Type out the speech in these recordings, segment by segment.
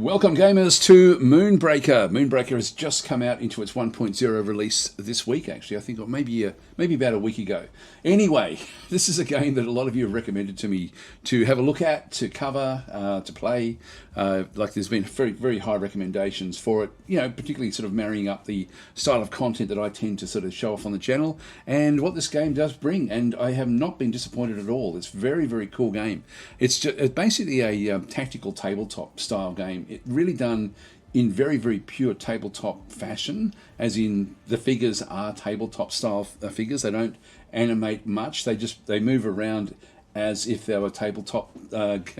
Welcome gamers to Moonbreaker. Moonbreaker has just come out into its 1.0 release this week, actually, I think, or maybe about a week ago. Anyway, this is a game that a lot of you have recommended to me to have a look at, to cover, to play. There's been very, very high recommendations for it, particularly sort of marrying up the style of content that I tend to sort of show off on the channel and what this game does bring. And I have not been disappointed at all. It's a very, very cool game. It's basically a tactical tabletop style game. It really done in very, very pure tabletop fashion, as in the figures are tabletop style figures. They don't animate much. They move around as if they were tabletop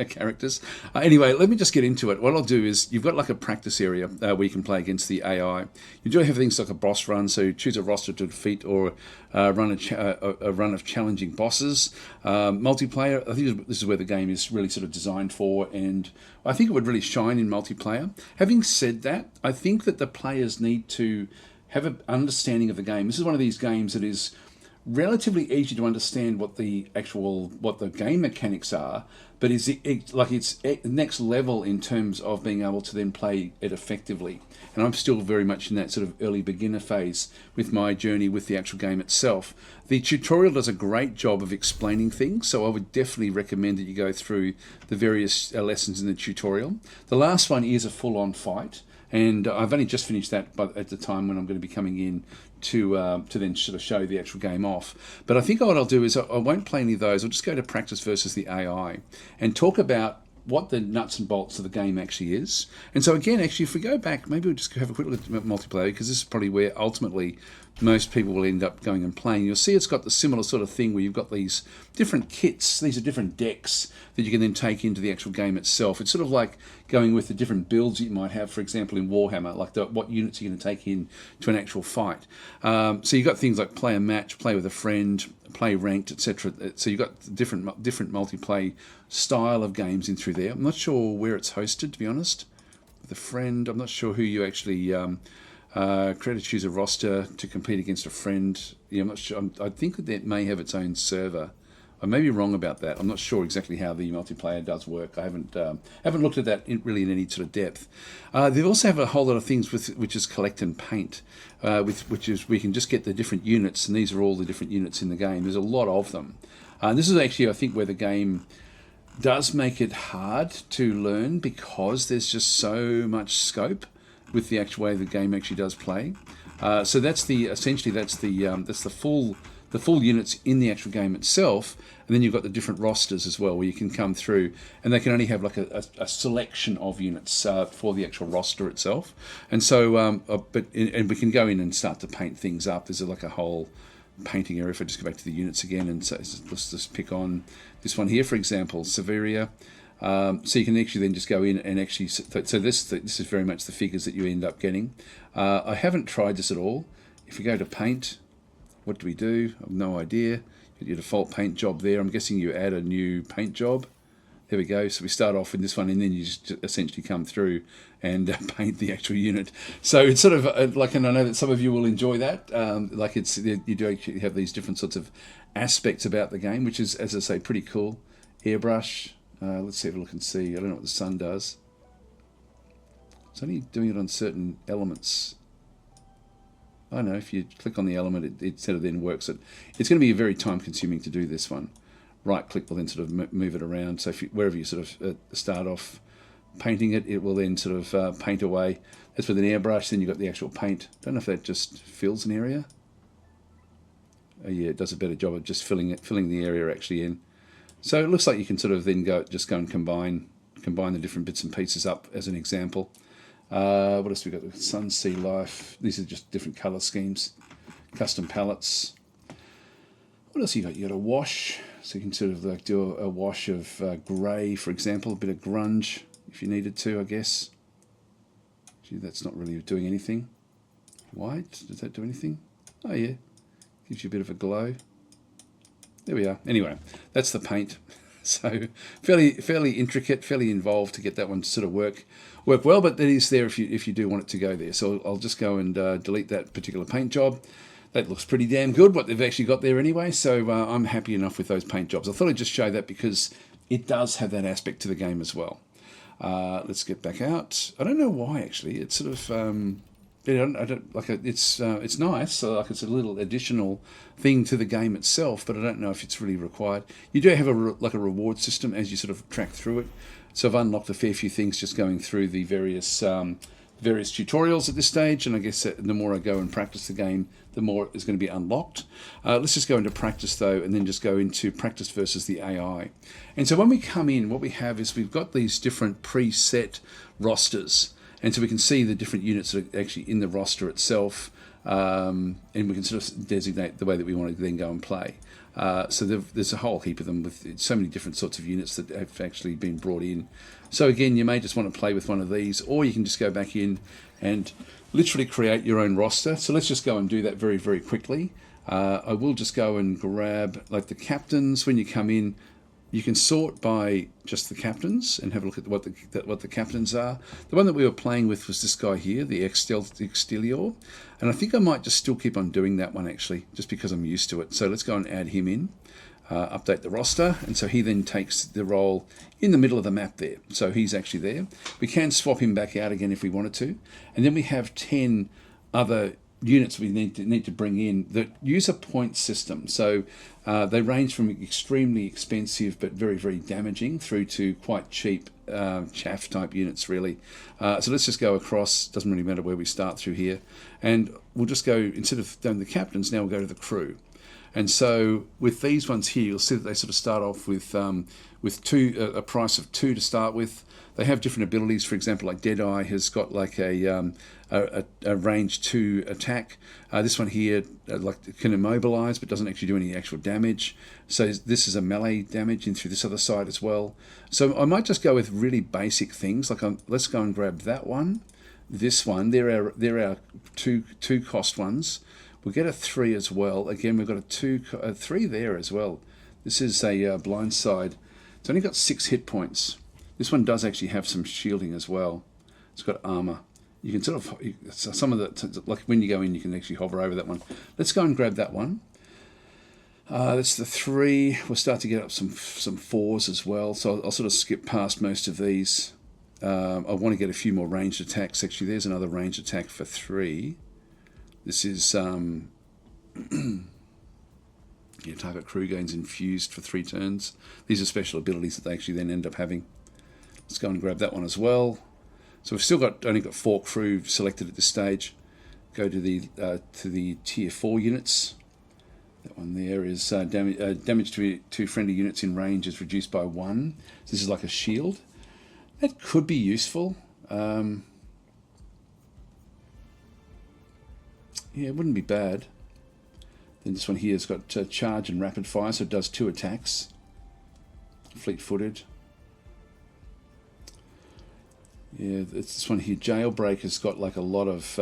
characters. Anyway, let me just get into it. What I'll do is, you've got like a practice area where you can play against the AI. You do have things like a boss run, so choose a roster to defeat or run a run of challenging bosses. Multiplayer, I think this is where the game is really sort of designed for, and I think it would really shine in multiplayer. Having said that, I think that the players need to have an understanding of the game. This is one of these games that is relatively easy to understand what the game mechanics are, but it's next level in terms of being able to then play it effectively. And I'm still very much in that sort of early beginner phase with my journey with the actual game itself. The tutorial does a great job of explaining things, so I would definitely recommend that you go through the various lessons in the tutorial. The last one is a full-on fight, and I've only just finished that at the time when I'm going to be coming in to then sort of show the actual game off. But I think what I'll do is I won't play any of those. I'll just go to practice versus the AI and talk about what the nuts and bolts of the game actually is. And so again, actually, if we go back, maybe we'll just have a quick look at multiplayer, because this is probably where ultimately most people will end up going and playing. You'll see it's got the similar sort of thing where you've got these different kits. These are different decks that you can then take into the actual game itself. It's sort of like going with the different builds you might have, for example, in Warhammer, like what units you're going to take in to an actual fight. So you've got things like play a match, play with a friend, play ranked, etc. So you've got different multiplayer style of games in through there. I'm not sure where it's hosted, to be honest. With a friend, I'm not sure who you actually create, choose a roster to compete against a friend. Yeah, I'm not sure. I think that it may have its own server. I may be wrong about that. I'm not sure exactly how the multiplayer does work. I haven't looked at that really in any sort of depth. They also have a whole lot of things which is collect and paint, which is we can just get the different units, and these are all the different units in the game. There's a lot of them. This is actually, I think, where the game does make it hard to learn, because there's just so much scope with the actual way the game actually does play. So that's the full units in the actual game itself, and then you've got the different rosters as well, where you can come through, and they can only have like a selection of units for the actual roster itself. And so, and we can go in and start to paint things up. There's like a whole painting area. If I just go back to the units again, and so let's just pick on this one here, for example, Severia. So you can actually then just go in and actually, so this is very much the figures that you end up getting. I haven't tried this at all. If we go to paint, what do we do? I have no idea. Your default paint job there. I'm guessing you add a new paint job. There we go. So we start off with this one, and then you just essentially come through and paint the actual unit. So it's sort of and I know that some of you will enjoy that. You do actually have these different sorts of aspects about the game, which is, as I say, pretty cool. Airbrush. Let's have a look and see. I don't know what the sun does. It's only doing it on certain elements. I don't know, if you click on the element, it sort of then works it. It's going to be very time consuming to do this one. Right click will then sort of move it around. So wherever you sort of start off painting it, it will then sort of paint away. That's with an airbrush. Then you've got the actual paint. Don't know if that just fills an area. Oh yeah, it does a better job of just filling the area actually in. So it looks like you can sort of then go and combine the different bits and pieces up as an example. What else we got? Sun, Sea, Life. These are just different colour schemes. Custom palettes. What else you got? You got a wash. So you can sort of like do a wash of grey, for example. A bit of grunge if you needed to, I guess. Gee, that's not really doing anything. White, does that do anything? Oh yeah, gives you a bit of a glow. There we are. Anyway, that's the paint. So fairly intricate, fairly involved to get that one to sort of work well, but that is there if you do want it to go there. So I'll just go and delete that particular paint job. That looks pretty damn good, what they've actually got there anyway, so I'm happy enough with those paint jobs. I thought I'd just show that because it does have that aspect to the game as well. Let's get back out. I don't know why actually. It's sort of I don't like it. It's nice. So like it's a little additional thing to the game itself, but I don't know if it's really required. You do have a reward system as you sort of track through it. So I've unlocked a fair few things just going through the various tutorials at this stage, and I guess the more I go and practice the game, the more is going to be unlocked. Let's just go into practice though, and then just go into practice versus the AI. And so when we come in, what we have is we've got these different preset rosters, and so we can see the different units that are actually in the roster itself, and we can sort of designate the way that we want to then go and play. So there's a whole heap of them with so many different sorts of units that have actually been brought in. So again, you may just want to play with one of these, or you can just go back in and literally create your own roster. So let's just go and do that very, very quickly. I will just go and grab like the captains. When you come in, you can sort by just the captains and have a look at what the captains are. The one that we were playing with was this guy here, the Extelior. And I think I might just still keep on doing that one actually, just because I'm used to it. So let's go and add him in, update the roster. And so he then takes the role in the middle of the map there. So he's actually there. We can swap him back out again if we wanted to. And then we have 10 other units we need to bring in that use a point system. So they range from extremely expensive but very, very damaging through to quite cheap chaff type units really. So let's just go across. Doesn't really matter where we start through here, and we'll just go, instead of doing the captains, now we'll go to the crew. And so with these ones here, you'll see that they sort of start off with a price of 2 to start with. They have different abilities. For example, like Deadeye has got like a range 2 attack. This one here can immobilize, but doesn't actually do any actual damage. So this is a melee damage in through this other side as well. So I might just go with really basic things. Like let's go and grab that one, this one. They're our two cost ones. We'll get a 3 as well. Again, we've got a 3 there as well. This is a blindside. It's only got 6 hit points. This one does actually have some shielding as well. It's got armor. You can sort of, some of the, like when you go in, you can actually hover over that one. Let's go and grab that one. That's the 3. We'll start to get up some 4s as well. So I'll sort of skip past most of these. I want to get a few more ranged attacks. Actually, there's another ranged attack for 3. This is your target crew gains infused for 3 turns. These are special abilities that they actually then end up having. Let's go and grab that one as well. So we've still only got 4 crew selected at this stage. Go to the tier 4 units. That one there is damage to friendly units in range is reduced by 1. So this is like a shield. That could be useful. Yeah, it wouldn't be bad. Then this one here has got charge and rapid fire, so it does 2 attacks. Fleet-footed. Yeah, this one here, Jailbreak, has got like a lot of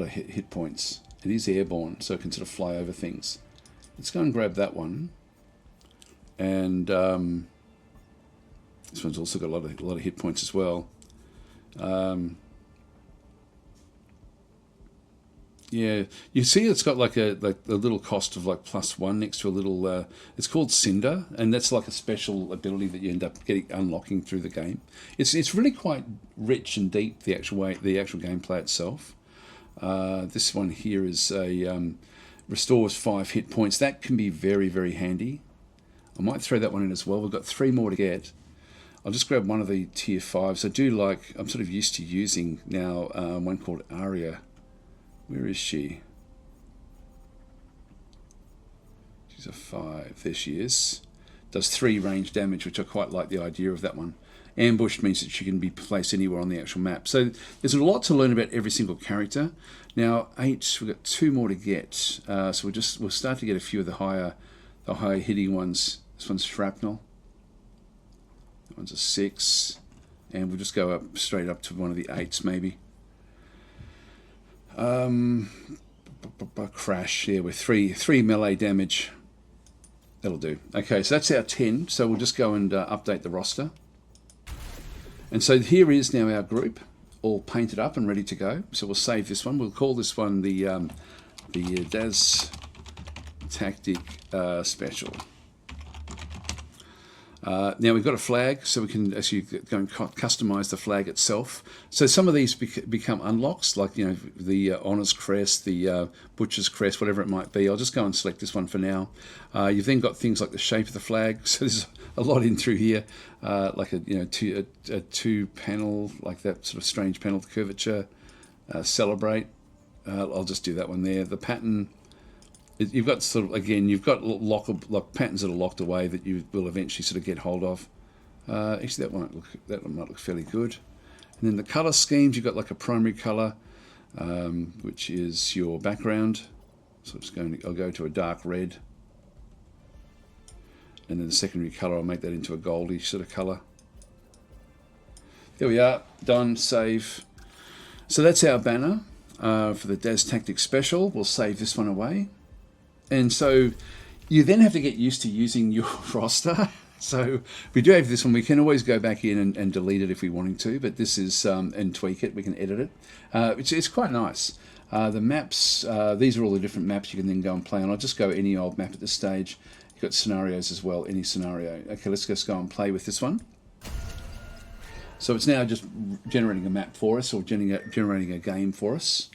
hit points. It is airborne, so it can sort of fly over things. Let's go and grab that one. And this one's also got a lot of hit points as well. Yeah, you see it's got like a little cost of like +1 next to a little, it's called Cinder, and that's like a special ability that you end up unlocking through the game. It's really quite rich and deep, the actual gameplay itself. This one here is restores 5 hit points. That can be very, very handy. I might throw that one in as well. We've got 3 more to get. I'll just grab one of the tier 5s. I'm sort of used to using now one called Aria. Where is she? She's a 5. There she is. Does 3 range damage, which I quite like the idea of that one. Ambushed means that she can be placed anywhere on the actual map. So there's a lot to learn about every single character. Now 8, we've got 2 more to get. So we'll start to get a few of the higher hitting ones. This one's Shrapnel. That one's a 6. And we'll just go up straight up to one of the 8s maybe. Crash, yeah, with 3 melee damage. That'll do. Okay, so that's our 10. So we'll just go and update the roster. And so here is now our group, all painted up and ready to go. So we'll save this one. We'll call this one the DasTactic special. Now we've got a flag, so we can actually go and customize the flag itself. So some of these become unlocks, like the Honours Crest, the Butcher's Crest, whatever it might be. I'll just go and select this one for now. You've then got things like the shape of the flag. So there's a lot in through here, like a two panel, like that sort of strange panel curvature. Celebrate. I'll just do that one there. The pattern. You've got sort of, again, you've got lock patterns that are locked away that you will eventually sort of get hold of. Actually, that might look fairly good. And then the colour schemes, you've got like a primary colour, which is your background. So I'll go to a dark red. And then the secondary colour, I'll make that into a goldy sort of colour. There we are, done, save. So that's our banner for the DasTactic special. We'll save this one away. And so you then have to get used to using your roster. So we do have this one. We can always go back in and delete it if we wanted to, but this is, and tweak it. We can edit it. It's quite nice. The maps, these are all the different maps you can then go and play on. I'll just go any old map at this stage. You've got scenarios as well, any scenario. Okay, let's just go and play with this one. So it's now just generating a map for us, or generating a game for us.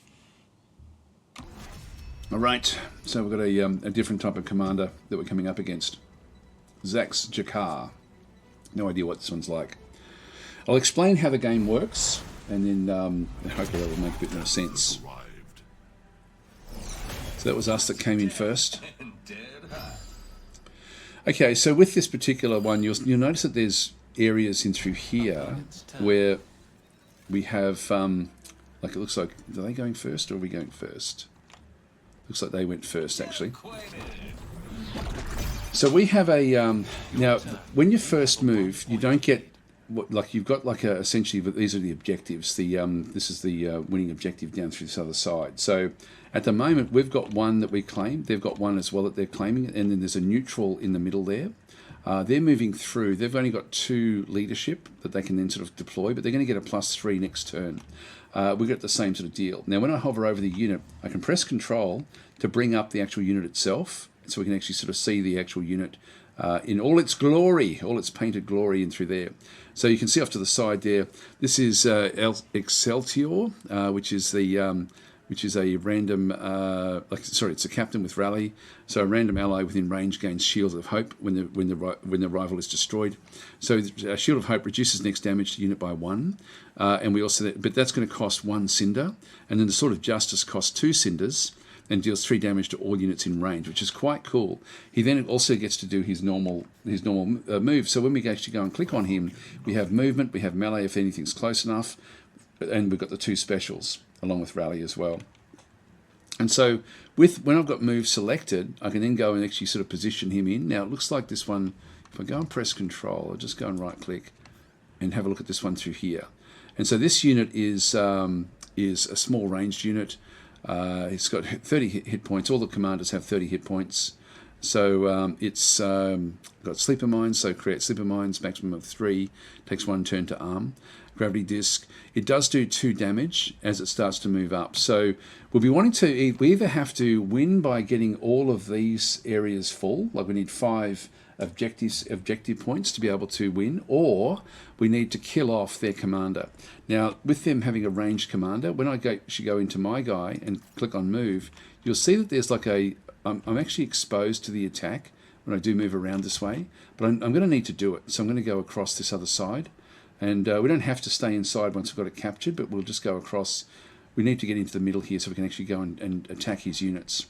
All right, so we've got a different type of commander that we're coming up against. Zax Jakar. No idea what this one's like. I'll explain how the game works, and then hopefully that will make a bit more sense. So that was us that came in first. Okay, so with this particular one, you'll notice that there's areas in through here where we have, like it looks like, are they going first or are we going first? Looks like they went first, actually. So we have a, now, when you first move, you don't get, like you've got like essentially, these are the objectives. This is the winning objective down through this other side. So at the moment, we've got one that we claim. They've got one as well that they're claiming. And then there's a neutral in the middle there. They're moving through. They've only got 2 leadership that they can then sort of deploy, but they're going to get a +3 next turn. We get the same sort of deal. Now, when I hover over the unit, I can press Control to bring up the actual unit itself, so we can actually sort of see the actual unit in all its glory, all its painted glory in through there. So you can see off to the side there, this is Excelsior, which is a random, it's a captain with rally. So a random ally within range gains Shield of Hope when the rival is destroyed. So Shield of Hope reduces next damage to unit by 1, and we also, but that's going to cost 1 cinder, and then the Sword of Justice costs 2 cinders and deals 3 damage to all units in range, which is quite cool. He then also gets to do his normal move. So when we actually go and click on him, we have movement, we have melee if anything's close enough, and we've got the 2 specials along with rally as well. And so when I've got move selected, I can then go and actually sort of position him in. Now it looks like this one, if I go and press Control, I'll just go and right click and have a look at this one through here. And so this unit is a small ranged unit. It's got 30 hit points. All the commanders have 30 hit points. So it's got Sleeper Mines, so create Sleeper Mines, maximum of 3, takes 1 turn to arm. Gravity Disc, it does do 2 damage as it starts to move up. So we'll be wanting to, we either have to win by getting all of these areas full, like we need 5 objective points to be able to win, or we need to kill off their commander. Now, with them having a ranged commander, when I go into my guy and click on move, you'll see that there's like I'm actually exposed to the attack when I do move around this way, but I'm going to need to do it. So I'm going to go across this other side, and we don't have to stay inside once we've got it captured, but we'll just go across. We need to get into the middle here so we can actually go and attack his units.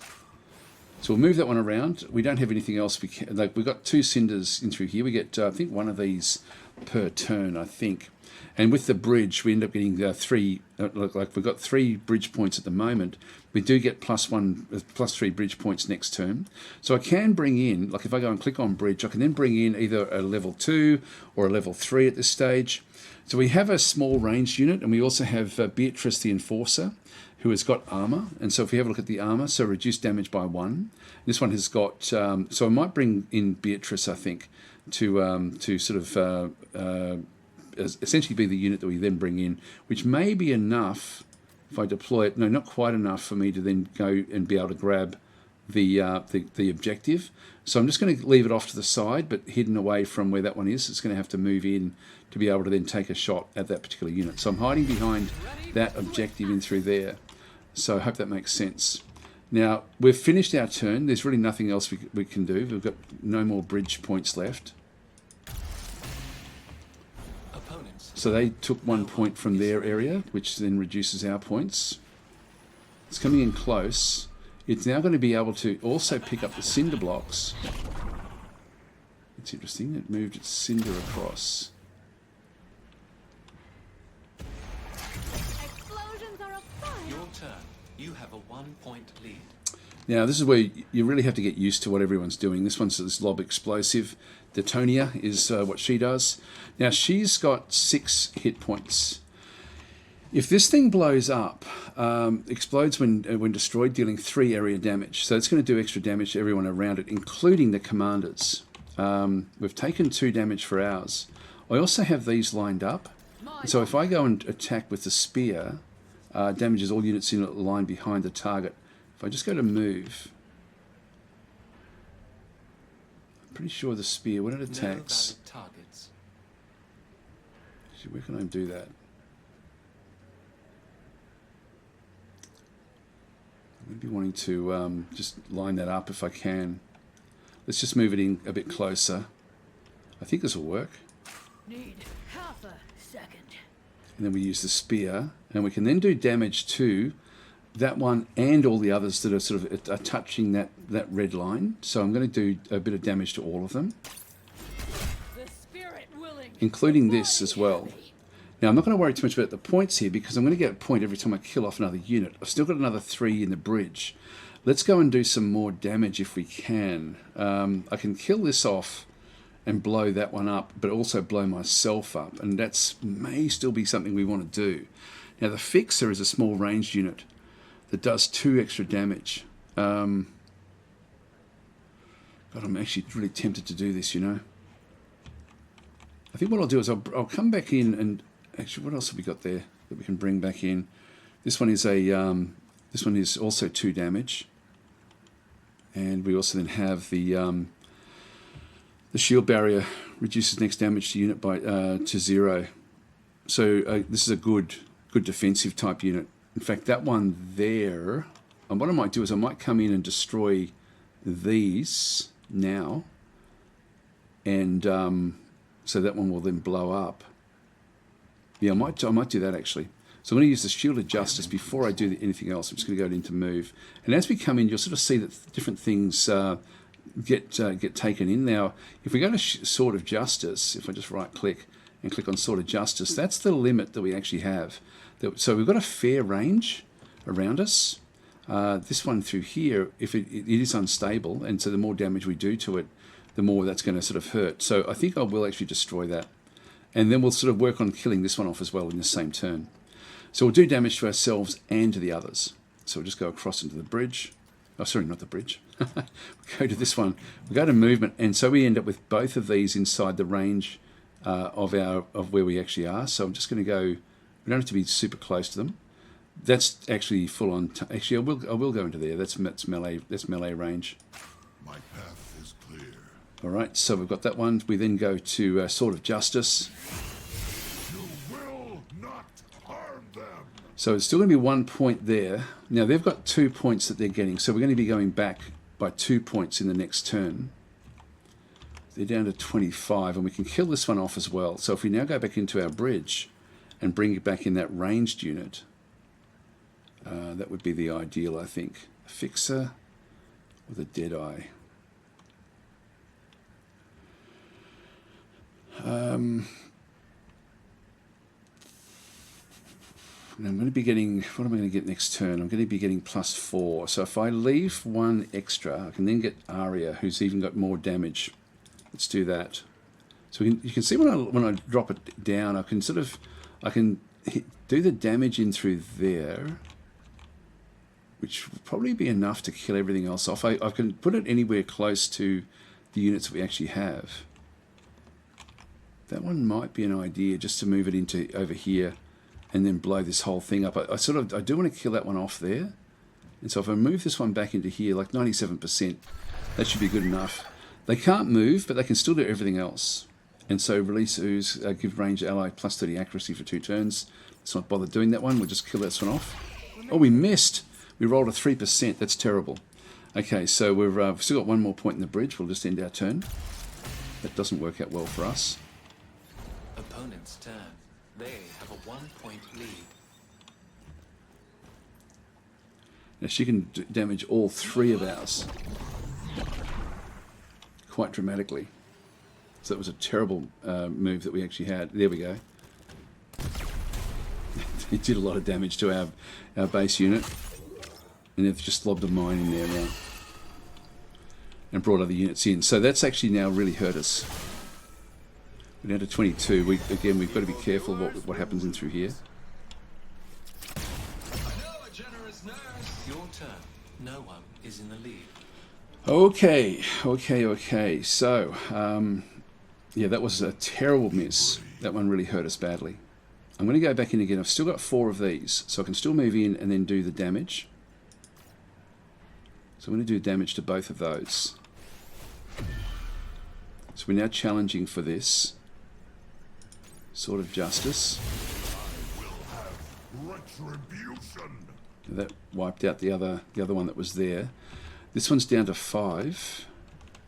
So we'll move that one around. We don't have anything else. We've got 2 cinders in through here. We get, I think, 1 of these per turn, I think. And with the bridge, we end up getting 3, like we've got 3 bridge points at the moment. We do get +3 bridge points next turn. So I can bring in, like if I go and click on bridge, I can then bring in either a level 2 or a level 3 at this stage. So we have a small ranged unit, and we also have Beatrice the Enforcer, who has got armor. And so if we have a look at the armor, so reduced damage by 1. This one has got, so I might bring in Beatrice, I think, to sort of essentially be the unit that we then bring in, which may be enough if I deploy it. No, not quite enough for me to then go and be able to grab the objective. So I'm just going to leave it off to the side, but hidden away from where that one is. It's going to have to move in to be able to then take a shot at that particular unit. So I'm hiding behind that objective in through there. So I hope that makes sense. Now, we've finished our turn. There's really nothing else we can do. We've got no more bridge points left. So they took 1 point from their area, which then reduces our points. It's coming in close. It's now going to be able to also pick up the cinder blocks. It's interesting. It moved its cinder across. Explosions are a fire. Your turn. You have a 1 point lead. Now, this is where you really have to get used to what everyone's doing. This one's this lob explosive. Detonia is what she does. Now, she's got 6 hit points. If this thing blows up, explodes when destroyed, dealing 3 area damage. So it's going to do extra damage to everyone around it, including the commanders. We've taken 2 damage for ours. I also have these lined up. So if I go and attack with the spear, damages all units in a line behind the target. If I just go to move, I'm pretty sure the spear, when it attacks... No valid targets. Actually, where can I do that? I'm going to be wanting to just line that up if I can. Let's just move it in a bit closer. I think this will work. Need half a second. And then we use the spear, and we can then do damage to that one and all the others that are sort of are touching that red line. So I'm going to do a bit of damage to all of them, The spirit willing, including this as well. Now, I'm not going to worry too much about the points here because I'm going to get a point every time I kill off another unit. I've still got another 3 in the bridge. Let's go and do some more damage if we can. I can kill this off and blow that one up, but also blow myself up. And that may still be something we want to do. Now, the Fixer is a small ranged unit that does 2 extra damage. But I'm actually really tempted to do this, you know. I think what I'll do is I'll come back in and... Actually, what else have we got there that we can bring back in? This one is this one is also 2 damage, and we also then have the shield barrier reduces next damage to unit by to 0. So this is a good defensive type unit. In fact, that one there, and what I might do is I might come in and destroy these now, and so that one will then blow up. Yeah, I might do that actually. So I'm going to use the Shield of Justice before I do anything else. I'm just going to go into Move. And as we come in, you'll sort of see that different things get taken in. Now, if we go to Sword of Justice, if I just right-click and click on Sword of Justice, that's the limit that we actually have. So we've got a fair range around us. This one through here, if it is unstable, and so the more damage we do to it, the more that's going to sort of hurt. So I think I will actually destroy that. And then we'll sort of work on killing this one off as well in the same turn. So we'll do damage to ourselves and to the others. So we'll just go across into the bridge. Oh, sorry, not the bridge. We'll go to this one. We go to movement, and so we end up with both of these inside the range of where we actually are. So I'm just going to go. We don't have to be super close to them. That's actually full on. Actually, I will go into there. That's melee. That's melee range. My path is clear. All right, so we've got that one. We then go to Sword of Justice. You will not harm them. So it's still going to be 1 point there. Now, they've got 2 points that they're getting, so we're going to be going back by 2 points in the next turn. They're down to 25, and we can kill this one off as well. So if we now go back into our bridge and bring it back in that ranged unit, that would be the ideal, I think. A Fixer with a Deadeye. I'm going to be getting, what am I going to get next turn? I'm going to be getting +4. So if I leave 1 extra, I can then get Arya, who's even got more damage. Let's do that. So you can see when I drop it down, I can do the damage in through there, which will probably be enough to kill everything else off. I can put it anywhere close to the units that we actually have. That one might be an idea, just to move it into over here and then blow this whole thing up. I do want to kill that one off there, And so if I move this one back into here, like 97%, that should be good enough. They can't move, but they can still do everything else. And so release ooze, give range ally plus 30 accuracy for 2 turns. Let's not bother doing that one. We'll just kill this one off. Oh, we missed. We rolled a 3%. That's terrible. Okay, so we've still got one more point in the bridge. We'll just end our turn. That doesn't work out well for us. Opponent's turn. They have a 1-point lead. Now she can damage all 3 of ours quite dramatically. So that was a terrible move that we actually had. There we go. It did a lot of damage to our base unit. And they've just lobbed a mine in there now. And brought other units in. So that's actually now really hurt us. We're down to 22. Again, we've got to be careful what happens in through here. Your turn. No one is in the lead. Okay. So, yeah, that was a terrible miss. That one really hurt us badly. I'm going to go back in again. I've still got 4 of these, so I can still move in and then do the damage. So I'm going to do damage to both of those. So we're now challenging for this sort of justice. Retribution. That wiped out the other one that was there. This one's down to 5,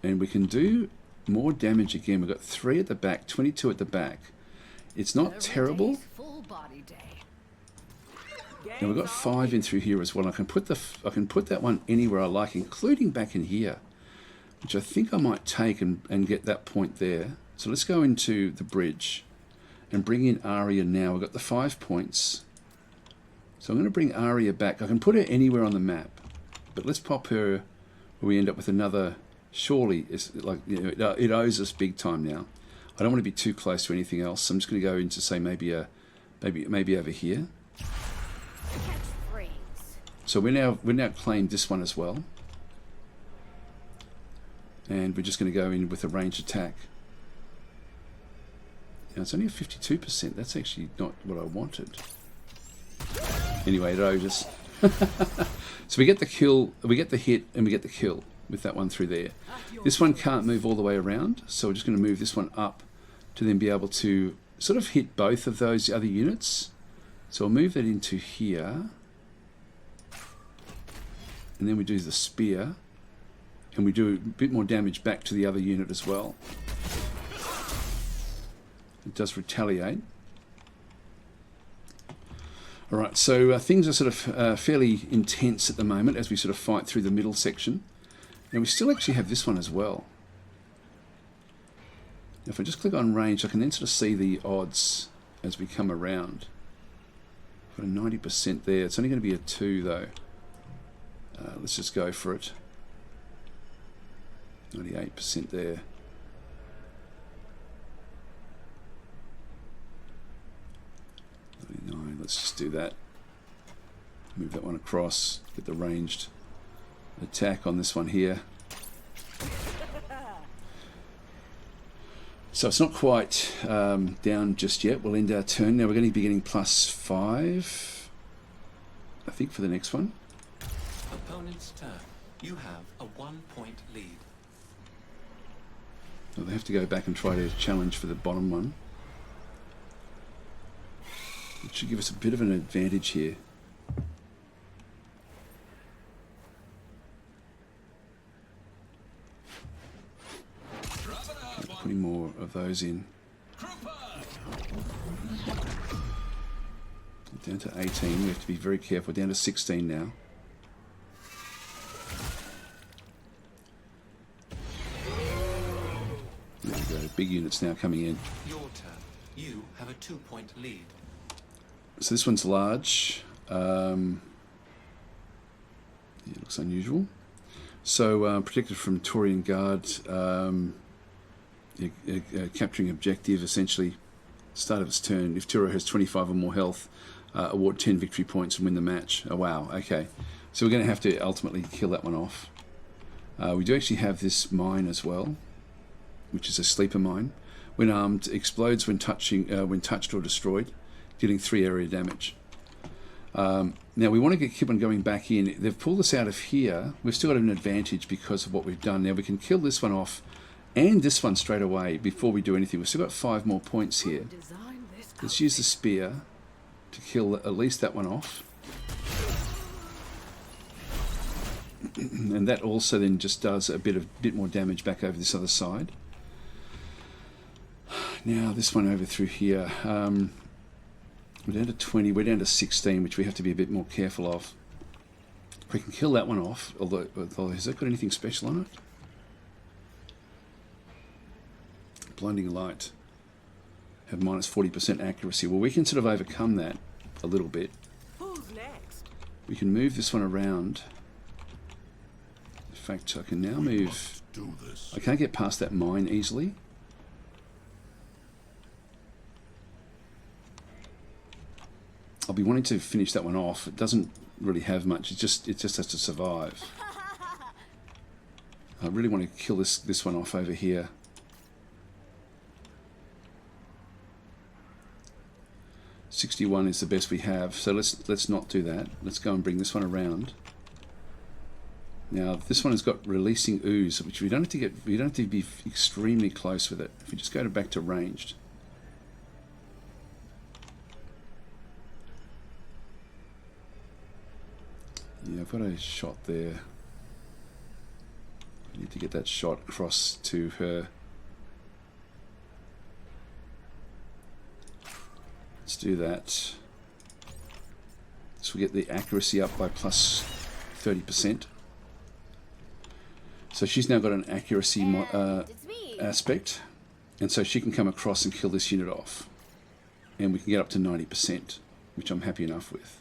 and we can do more damage again. We've got 3 at the back, 22 at the back. It's not terrible. Full body day. Now we've got 5 in through here as well. I can put that one anywhere I like, including back in here, which I think I might take and get that point there. So let's go into the bridge and bring in Arya now. We've got the 5 points. So I'm going to bring Arya back. I can put her anywhere on the map, but let's pop her where we end up with another. Surely, it's like, you know, it owes us big time now. I don't want to be too close to anything else. So I'm just going to go into, say, maybe over here. So we're now claimed this one as well, and we're just going to go in with a ranged attack. Now it's only a 52%. That's actually not what I wanted. Anyway, it owes us. So we get the kill, we get the hit, and we get the kill with that one through there. This one can't move all the way around, so we're just going to move this one up to then be able to sort of hit both of those other units. So I'll move that into here, and then we do the spear, and we do a bit more damage back to the other unit as well. It does retaliate. Alright, so things are sort of fairly intense at the moment as we sort of fight through the middle section. And we still actually have this one as well. If I just click on range, I can then sort of see the odds as we come around. Got a 90% there. It's only going to be a 2 though. Let's just go for it. 98% there. 99. Let's just do that. Move that one across. Get the ranged attack on this one here. So it's not quite down just yet. We'll end our turn. Now we're going to be getting +5, I think, for the next one. Opponent's turn. You have a 1-point lead. So they have to go back and try to challenge for the bottom one. It should give us a bit of an advantage here. Putting more of those in. Down to 18. We have to be very careful. Down to 16 now. There we go. Big units now coming in. Your turn. You have a 2-point lead. So this one's large. Yeah, it looks unusual. So protected from Taurian Guard. Capturing objective, essentially. Start of its turn. If Turo has 25 or more health, award 10 victory points and win the match. Oh wow, okay. So we're going to have to ultimately kill that one off. We do actually have this mine as well, which is a sleeper mine. When armed, explodes when touched or destroyed, dealing 3 area damage. Now we want to keep on going back in. They've pulled us out of here. We've still got an advantage because of what we've done. Now we can kill this one off and this one straight away before we do anything. We've still got 5 more points here. Let's use the spear to kill at least that one off. And that also then just does a bit more damage back over this other side. Now this one over through here. We're down to 20, we're down to 16, which we have to be a bit more careful of. We can kill that one off, although has that got anything special on it? Blinding light. Have minus 40% accuracy. Well, we can sort of overcome that a little bit. Who's next? We can move this one around. In fact, I can now move... Do this. I can't get past that mine easily. I'll be wanting to finish that one off. It doesn't really have much. It just has to survive. I really want to kill this one off over here. $61 is the best we have, so let's not do that. Let's go and bring this one around. Now this one has got releasing ooze, which we don't have to get. We don't have to be extremely close with it. If we just go back to ranged. Yeah, I've got a shot there. I need to get that shot across to her. Let's do that. So we get the accuracy up by plus 30%. So she's now got an accuracy aspect, and so she can come across and kill this unit off. And we can get up to 90%, which I'm happy enough with.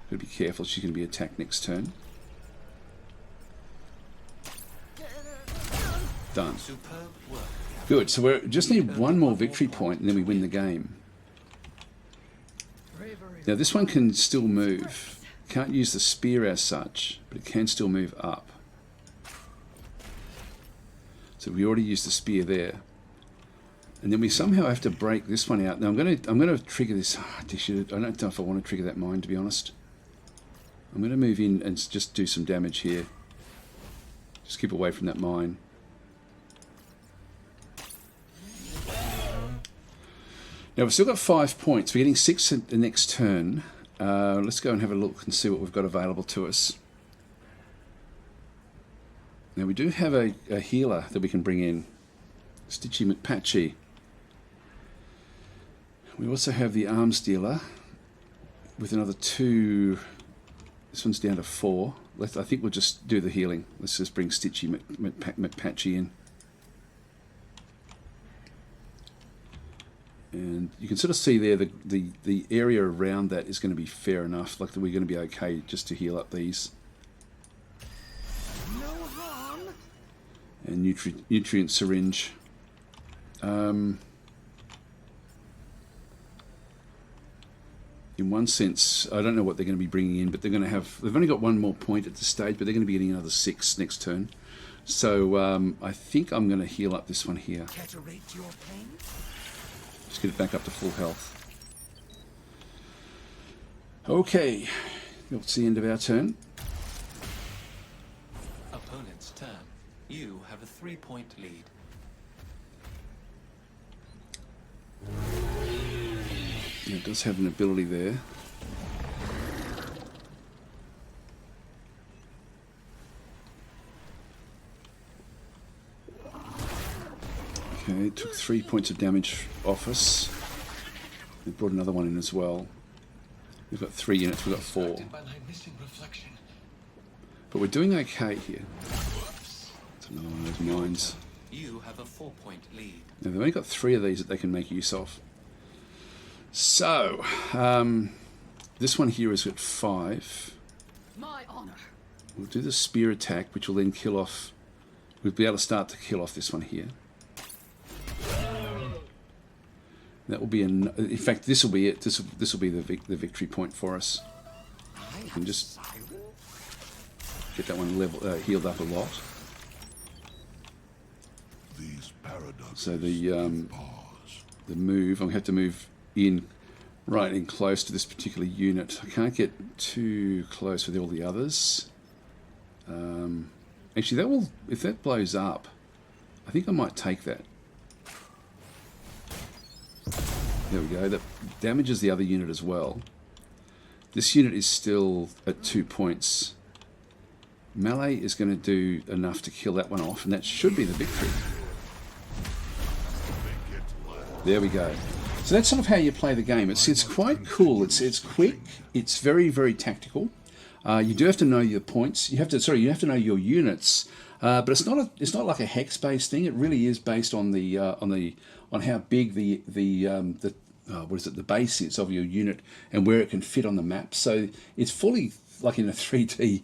Gotta be careful, she's going to be attacked next turn. Done. Superb work. Good, so we just need one more victory point and then we win the game. Now this one can still move. Can't use the spear as such, but it can still move up. So we already used the spear there. And then we somehow have to break this one out. Now I'm gonna trigger this. I don't know if I want to trigger that mine, to be honest. I'm going to move in and just do some damage here. Just keep away from that mine. Now we've still got 5 points. We're getting 6 at the next turn. Let's go and have a look and see what we've got available to us. Now we do have a healer that we can bring in. Stitchy McPatchy. We also have the arms dealer with another 2... This one's down to 4. I think we'll just do the healing. Let's just bring Stitchy McPatchy in. And you can sort of see there the area around that is going to be fair enough. Like we're going to be okay just to heal up these. No harm. And nutrient syringe. In one sense, I don't know what they're going to be bringing in, but they're going to have... They've only got 1 more point at this stage, but they're going to be getting another 6 next turn. So I think I'm going to heal up this one here. Caterate your pain? Just get it back up to full health. Okay, that's the end of our turn. Opponent's turn. You have a 3-point lead. Yeah, it does have an ability there. Okay, took 3 points of damage off us. We brought another one in as well. We've got 3 units, we've got 4. But we're doing okay here. It's another one of those mines. You have a 4-point lead. Now they've only got 3 of these that they can make use of. So, this one here is at 5. My honor. We'll do the spear attack, which will then kill off... We'll be able to start to kill off this one here. That will be in fact, this will be it. This will be the victory point for us. We can just get that one healed up a lot. These paradoxes So the pause. move, I'm going to have to move in right in close to this particular unit. I can't get too close with all the others. Actually, that will, if that blows up, I think I might take that. There we go. That damages the other unit as well. This unit is still at 2 points. Melee is going to do enough to kill that one off, and that should be the victory. There we go. So that's sort of how you play the game. It's quite cool. It's quick. It's very, very tactical. You do have to know your points. You have to know your units. But it's not like a hex based thing. It really is based on on how big the base is of your unit and where it can fit on the map. So it's fully like in a 3D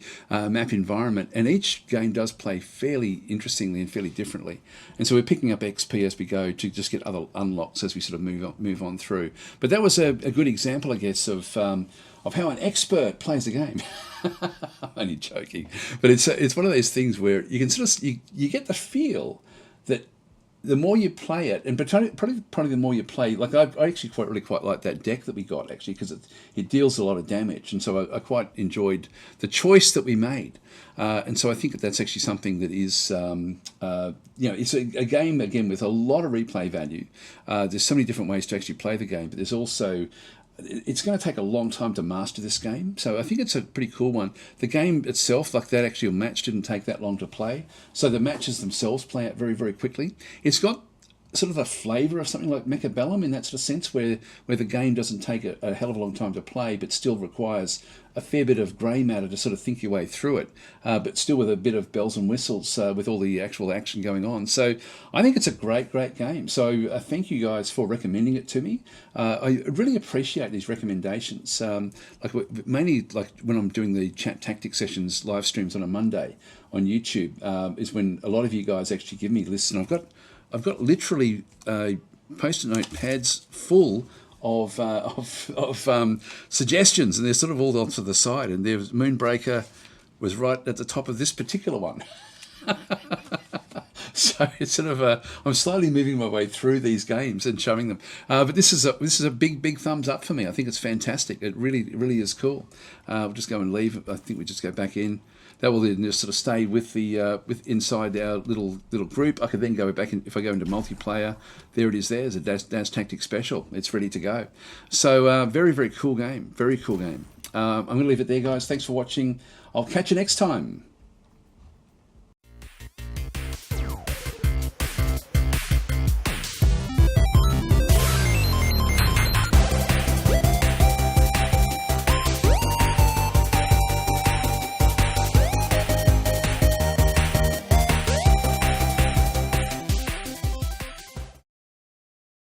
map environment, and each game does play fairly interestingly and fairly differently. And so we're picking up XP as we go to just get other unlocks as we sort of move on through. But that was a good example, I guess, of how an expert plays the game. I'm only joking, but it's one of those things where you can sort of you get the feel that the more you play it, and probably the more you play, like I actually really quite like that deck that we got, actually, because it deals a lot of damage, and so I quite enjoyed the choice that we made, and so I think that's actually something that is, it's a game again with a lot of replay value. There's so many different ways to actually play the game, but there's also, it's going to take a long time to master this game, so I think it's a pretty cool one. The game itself, like that actual match, didn't take that long to play, so the matches themselves play out very, very quickly. It's got sort of a flavour of something like Mechabellum in that sort of sense, where the game doesn't take a hell of a long time to play, but still requires a fair bit of grey matter to sort of think your way through it, but still with a bit of bells and whistles with all the actual action going on. So I think it's a great, great game. So thank you guys for recommending it to me. I really appreciate these recommendations. Mainly like when I'm doing the Chat Tactic sessions live streams on a Monday on YouTube, is when a lot of you guys actually give me lists, and I've got literally post-it note pads full of suggestions, and they're sort of all off to the side. And there's Moonbreaker was right at the top of this particular one. So it's sort of I'm slowly moving my way through these games and showing them. But this is a big thumbs up for me. I think it's fantastic. It really is cool. We'll just go and leave. I think we just go back in. That will then just sort of stay with the inside our little group. I could then go back in if I go into multiplayer. There it is. There's a DasTactic special. It's ready to go. So very cool game. Very cool game. I'm going to leave it there, guys. Thanks for watching. I'll catch you next time.